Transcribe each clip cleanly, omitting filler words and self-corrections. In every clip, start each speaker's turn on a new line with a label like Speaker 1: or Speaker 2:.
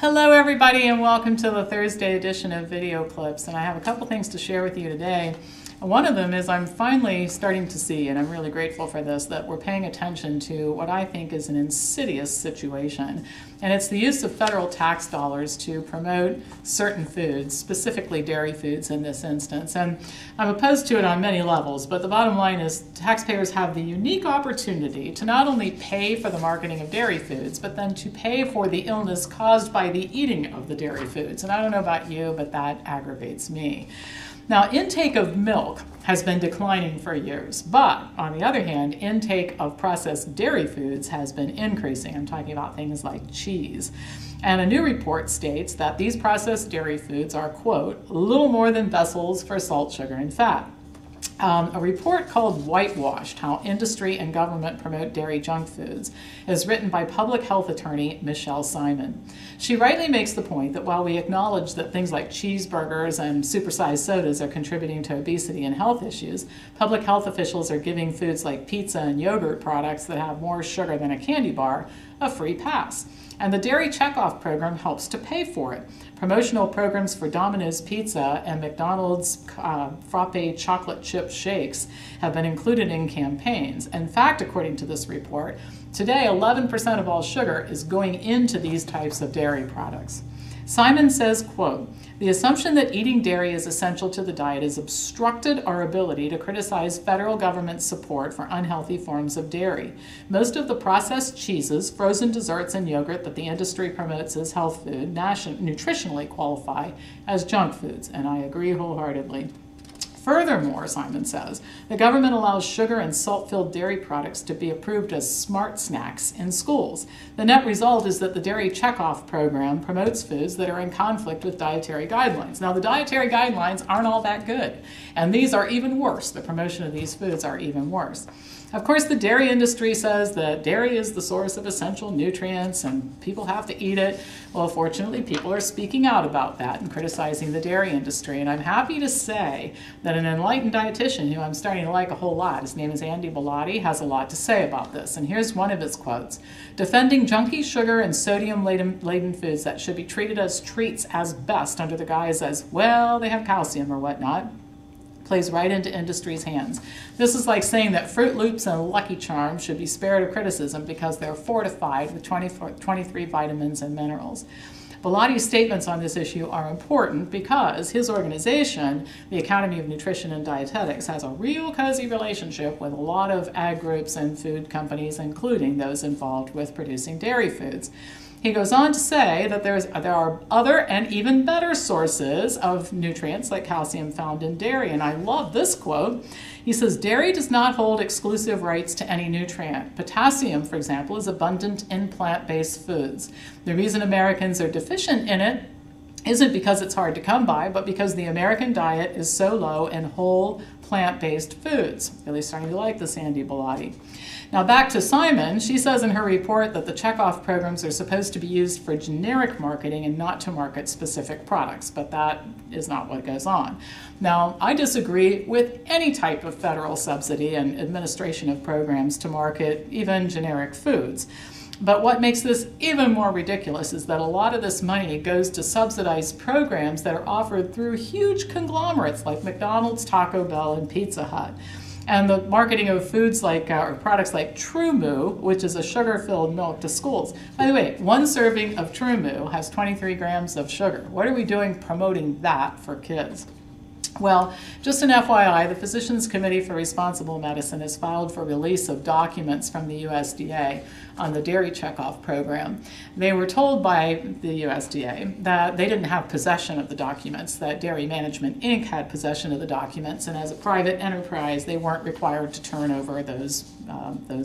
Speaker 1: Hello everybody and welcome to the Thursday edition of Video Clips, and I have a couple things to share with you today. One of them is I'm finally starting to see, and I'm really grateful for this, that we're paying attention to what I think is an insidious situation, and it's the use of federal tax dollars to promote certain foods, specifically dairy foods in this instance. And I'm opposed to it on many levels, but the bottom line is taxpayers have the unique opportunity to not only pay for the marketing of dairy foods, but then to pay for the illness caused by the eating of the dairy foods. And I don't know about you, but that aggravates me. Now, intake of milk has been declining for years, but on the other hand, intake of processed dairy foods has been increasing. I'm talking about things like cheese. And a new report states that these processed dairy foods are, quote, little more than vessels for salt, sugar, and fat. A report called Whitewashed, How Industry and Government Promote Dairy Junk Foods, is written by public health attorney Michelle Simon. She rightly makes the point that while we acknowledge that things like cheeseburgers and supersized sodas are contributing to obesity and health issues, public health officials are giving foods like pizza and yogurt products that have more sugar than a candy bar a free pass. And the Dairy Checkoff program helps to pay for it. Promotional programs for Domino's Pizza and McDonald's frappe chocolate chip shakes have been included in campaigns. In fact, according to this report, today 11% of all sugar is going into these types of dairy products. Simon says, quote, the assumption that eating dairy is essential to the diet has obstructed our ability to criticize federal government support for unhealthy forms of dairy. Most of the processed cheeses, frozen desserts, and yogurt that the industry promotes as health food nutritionally qualify as junk foods, and I agree wholeheartedly. Furthermore, Simon says, the government allows sugar and salt-filled dairy products to be approved as smart snacks in schools. The net result is that the Dairy Checkoff program promotes foods that are in conflict with dietary guidelines. Now, the dietary guidelines aren't all that good, and these are even worse. The promotion of these foods are even worse. Of course, the dairy industry says that dairy is the source of essential nutrients and people have to eat it. Well, fortunately, people are speaking out about that and criticizing the dairy industry. And I'm happy to say that an enlightened dietitian who I'm starting to like a whole lot, his name is Andy Bellotti, has a lot to say about this. And here's one of his quotes. Defending junky sugar and sodium-laden foods that should be treated as treats as best under the guise as, well, they have calcium or whatnot, plays right into industry's hands. This is like saying that Fruit Loops and Lucky Charms should be spared of criticism because they're fortified with 23 vitamins and minerals. Bellotti's statements on this issue are important because his organization, the Academy of Nutrition and Dietetics, has a real cozy relationship with a lot of ag groups and food companies, including those involved with producing dairy foods. He goes on to say that there are other and even better sources of nutrients like calcium found in dairy, and I love this quote. He says, dairy does not hold exclusive rights to any nutrient. Potassium, for example, is abundant in plant-based foods. The reason Americans are deficient in it isn't because it's hard to come by, but because the American diet is so low in whole plant-based foods. Really starting to like this Andy Bellotti. Now back to Simon, she says in her report that the checkoff programs are supposed to be used for generic marketing and not to market specific products, but that is not what goes on. Now, I disagree with any type of federal subsidy and administration of programs to market even generic foods. But what makes this even more ridiculous is that a lot of this money goes to subsidize programs that are offered through huge conglomerates like McDonald's, Taco Bell, and Pizza Hut. And the marketing of foods like, or products like True Moo, which is a sugar-filled milk to schools. By the way, one serving of True Moo has 23 grams of sugar. What are we doing promoting that for kids? Well, just an FYI, the Physicians Committee for Responsible Medicine has filed for release of documents from the USDA on the Dairy Checkoff program. They were told by the USDA that they didn't have possession of the documents, that Dairy Management Inc. had possession of the documents, and as a private enterprise, they weren't required to turn over those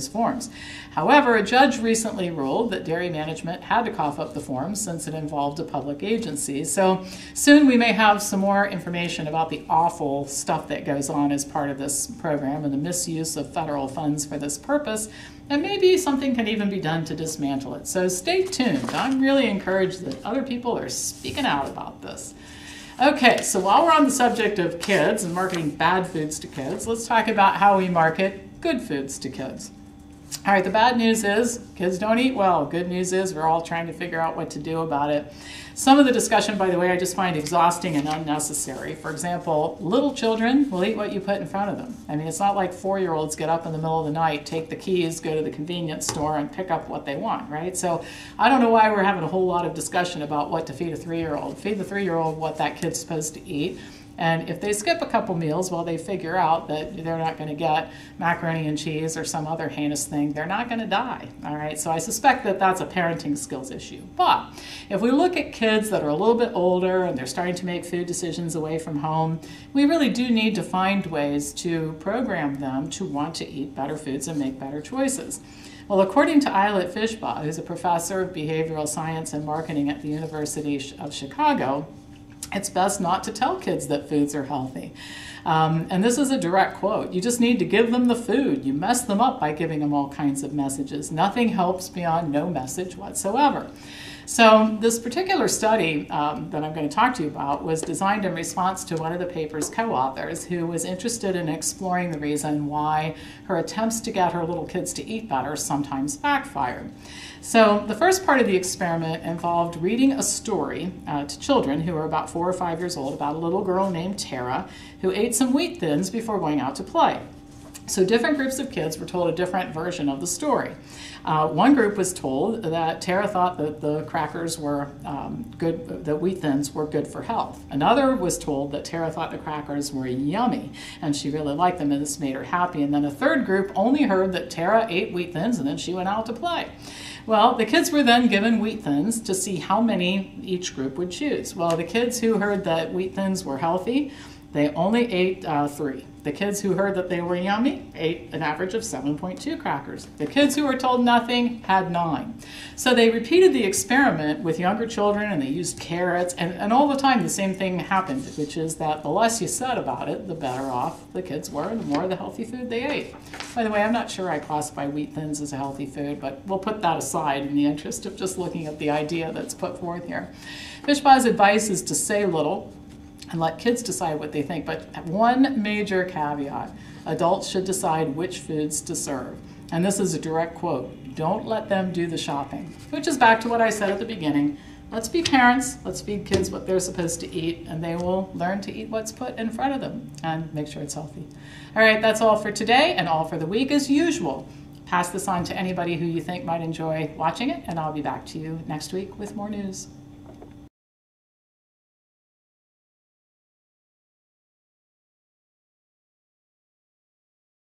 Speaker 1: forms. However, a judge recently ruled that Dairy Management had to cough up the forms since it involved a public agency. So soon we may have some more information about the awful stuff that goes on as part of this program and the misuse of federal funds for this purpose, and maybe something can even be done to dismantle it. So stay tuned. I'm really encouraged that other people are speaking out about this. Okay, so while we're on the subject of kids and marketing bad foods to kids, let's talk about how we market good foods to kids. All right, the bad news is kids don't eat well. Good news is we're all trying to figure out what to do about it. Some of the discussion, by the way, I just find exhausting and unnecessary. For example, little children will eat what you put in front of them. I mean, it's not like 4-year-olds get up in the middle of the night, take the keys, go to the convenience store, and pick up what they want, right? So I don't know why we're having a whole lot of discussion about what to feed a 3-year-old. Feed the 3-year-old what that kid's supposed to eat. And if they skip a couple meals while they figure out that they're not going to get macaroni and cheese or some other heinous thing, they're not going to die. All right, so I suspect that that's a parenting skills issue. But if we look at kids that are a little bit older and they're starting to make food decisions away from home, we really do need to find ways to program them to want to eat better foods and make better choices. Well, according to Eilert Fishbaugh, who's a professor of behavioral science and marketing at the University of Chicago, it's best not to tell kids that foods are healthy. And this is a direct quote. You just need to give them the food. You mess them up by giving them all kinds of messages. Nothing helps beyond no message whatsoever. So this particular study that I'm going to talk to you about was designed in response to one of the paper's co-authors who was interested in exploring the reason why her attempts to get her little kids to eat better sometimes backfired. So the first part of the experiment involved reading a story to children who were about 4 or 5 years old about a little girl named Tara who ate some wheat thins before going out to play. So different groups of kids were told a different version of the story. One group was told that Tara thought that the crackers were good, that wheat thins were good for health. Another was told that Tara thought the crackers were yummy and she really liked them and this made her happy. And then a third group only heard that Tara ate wheat thins and then she went out to play. Well, the kids were then given wheat thins to see how many each group would choose. Well, the kids who heard that wheat thins were healthy, they only ate 3. The kids who heard that they were yummy ate an average of 7.2 crackers. The kids who were told nothing had 9. So they repeated the experiment with younger children and they used carrots and all the time the same thing happened, which is that the less you said about it, the better off the kids were and the more of the healthy food they ate. By the way, I'm not sure I classify wheat thins as a healthy food, but we'll put that aside in the interest of just looking at the idea that's put forth here. Fishbaugh's advice is to say little and let kids decide what they think. But one major caveat, adults should decide which foods to serve. And this is a direct quote, don't let them do the shopping. Which is back to what I said at the beginning. Let's be parents, let's feed kids what they're supposed to eat, and they will learn to eat what's put in front of them and make sure it's healthy. All right, that's all for today and all for the week as usual. Pass this on to anybody who you think might enjoy watching it, and I'll be back to you next week with more news.